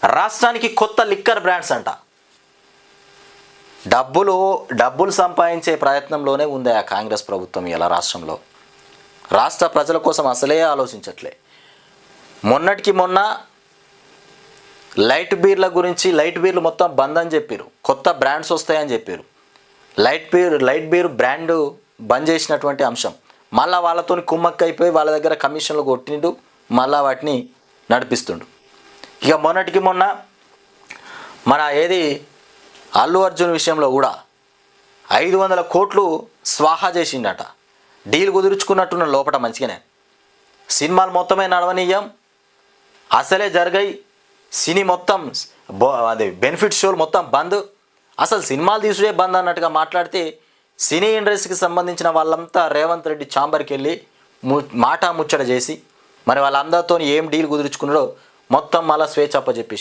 రాష్ట్రానికి కొత్త liquor brands అంట. డబ్బులు సంపాదించే ప్రయత్నంలోనే ఉంది ఆ కాంగ్రెస్ ప్రభుత్వం ఇలా రాష్ట్రంలో. రాష్ట్ర ప్రజల కోసం అసలే ఆలోచించట్లే. మొన్నటికి మొన్న లైట్ బీర్లు మొత్తం బంద్ అని చెప్పారు. కొత్త బ్రాండ్స్ వస్తాయని చెప్పారు. లైట్ బీర్ బ్రాండ్ బంద్ చేసినటువంటి అంశం. మళ్ళీ వాళ్ళతో కుమ్మక్కైపోయి వాళ్ళ దగ్గర కమిషన్లు కొట్టిండు, మళ్ళీ వాటిని నడిపిస్తుండు. ఇక మొన్నటికి మొన్న మన అల్లు అర్జున్ విషయంలో కూడా 500 కోట్లు స్వాహా చేసిండట. డీల్ కుదుర్చుకున్నట్టున్న లోపల మంచిగానే. సినిమాలు మొత్తమే నడవనీయం, అసలే జరిగాయి. సినీ మొత్తం బెనిఫిట్ షోలు మొత్తం బంద్, అసలు సినిమాలు తీసుడే బంద్ అన్నట్టుగా మాట్లాడితే సినీ ఇండస్ట్రీకి సంబంధించిన వాళ్ళంతా రేవంత్ రెడ్డి ఛాంబర్కి వెళ్ళి ముచ్చట చేసి మరి వాళ్ళందరితో ఏం డీల్ కుదుర్చుకున్నాడో మొత్తం మళ్ళీ స్వేచ్ఛ చెప్పేసి